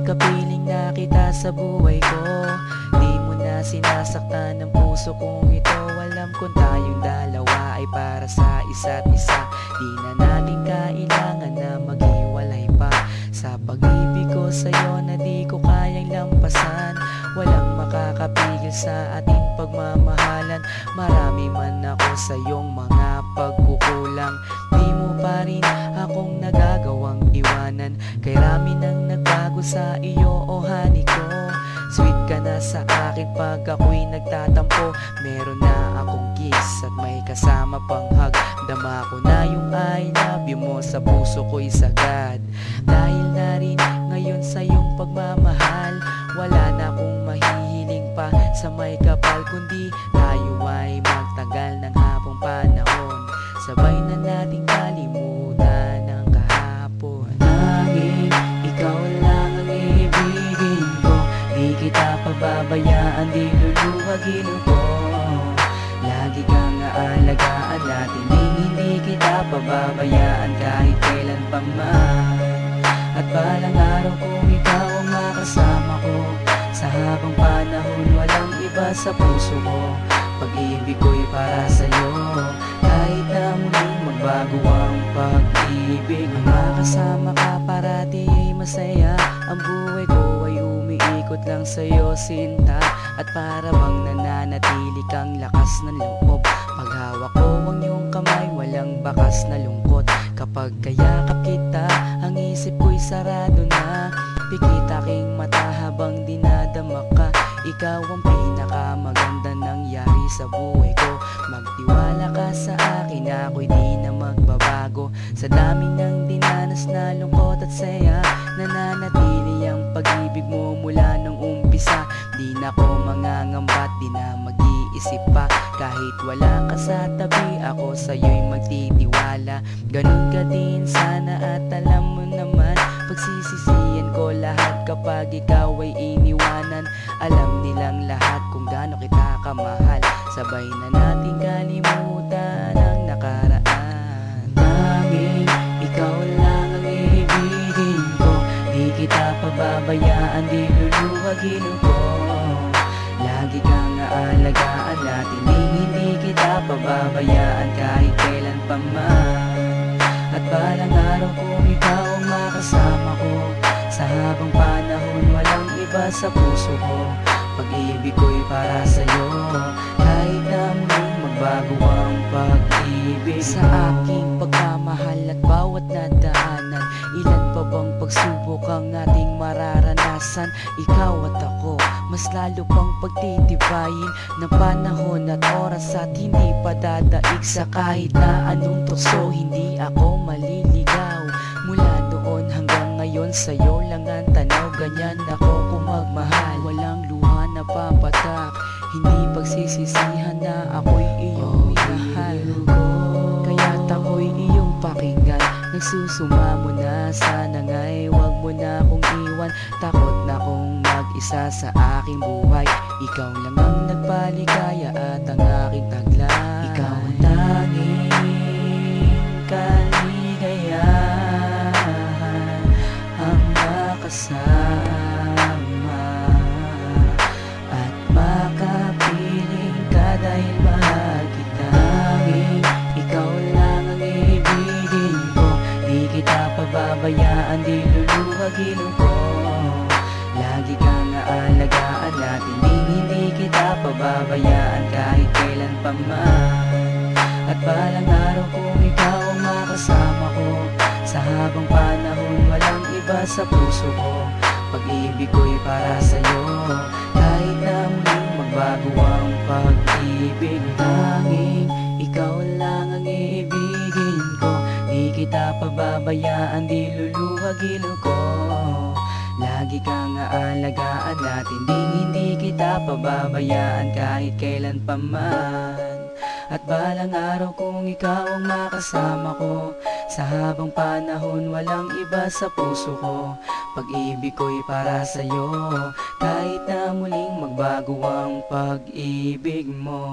kapiling na kita sa buhay ko. Di mo na sinasaktan ng puso kong ito. Alam kong tayong dalawa ay para sa isa't isa. Di na natin kailangan na maghiwalay pa. Sa pag-ibig ko sa'yo na di ko kayang lampasan. Walang makakapigil sa ating pagmamahalan. Marami man ako sa iyong mga pagkukulang, di mo pa rin akong nagagawang iwanan. Kay rami nang nagbago sa iyo, oh honey ko. Sweet ka na sa akin pag ako'y nagtatampo. Meron na akong kiss at may kasama pang hug. Dama ko na yung I love you mo sa puso ko'y sagad. Dahil na rin ngayon sa iyong pagmamahal, wala na akong mahihiling pa sa may kapal, kundi tayo ay magtagal ng habang panahon. Sabay na nating kalimutan ang kahapon. Laging ikaw lang ang ibigin ko. Di kita pababayaan, di luluwagin ko. Lagi kang aalagaan natin, hindi kita pababayaan kahit kailan pa man. At balang araw kung ikaw ang makasama ko, sa habang panahon walang iba sa puso ko. Pag-ibig ko'y para sa'yo, kahit na muling magbago ang pag-ibig. Makasama ka parati ay masaya. Ang buhay ko ay umiikot lang sa'yo, sinta. At para bang nananatili kang lakas ng loob. Paghawak ko ang iyong kamay, walang bakas na lungkot. Kapag kayakap kita, ang isip ko'y sarado na. Pikit aking mata habang dinadama ka. Ikaw ang pinakamaganda nangyari sa buhay ko. Magtiwala ka sa akin, ako'y di na magbabago. Sa dami ng dinanas na lungkot at saya, nananatili ang pag-ibig mo mula nung umpisa. Di na ko mangangambat, di na mag-iisip pa. Kahit wala ka sa tabi, ako sa'yo'y magtitiwala. Ganun ka din sana at alam mo naman, pagsisisihan ko lahat kapag ikaw ay iniwanan. Alam nilang lahat kung gaano kita kamahal. Sabay na nating kalimutan ang nakaraan. Tanging ikaw lang ang ibigin ko. Di kita pababayaan, di luluwagin ko. Lagi kang aalagaan natin, hindi kita pababayaan kahit kailan pa man. At balang araw kung ikaw ang makasama ko, sa habang panahon walang iba sa puso ko. Pag-ibig ko'y para sa'yo, kahit na muling magbago ang pag-ibig. Sa aking pagmamahal at bawat nadaanan, ilan pa bang pagsubok ang ating mararanasan? Ikaw at ako, mas lalo pang pagtitibayin ng panahon at oras, at hindi pa dadaig sa kahit na anong tukso. Hindi ako maliligaw mula noon hanggang ngayon, sa'yo lang ang tanaw. Ganyan ako kung magmahal, walang luha na papatak. Hindi pagsisisihan na ako'y iyong minahal. Kaya't ako'y iyong pakinggan. Nagsusumamo na, sana nga'y wag mo na akong iwan. Takot na kong mag-isa sa aking buhay. Ikaw lang ang nagpaligaya at ang aking taglay. Ikaw ang tanging kaligayahan, ang makasama at makapiling ka dahil mahal kita. Ikaw lang ang ibigin ko. Di kita pababayaan, di luluwagin ko. Lagi kang aalagaan natin, hindi kita pababayaan kahit kailan pa man. At balang araw kung ikaw ang makasama ko, sa habang panahon walang iba sa puso ko. Pag-ibig ko'y para sa'yo, kahit na muling magbago ang pag-ibig. Tanging ikaw lang ang iibigin ko. Di kita pababayaan, di luluwagin ko. Lagi kang aalagaan natin, hindi kita pababayaan kahit kailan pa man. At balang araw kung ikaw ang makasama ko, sa habang panahon walang iba sa puso ko. Pag-ibig ko'y para sa'yo, kahit na muling magbago ang pag-ibig mo.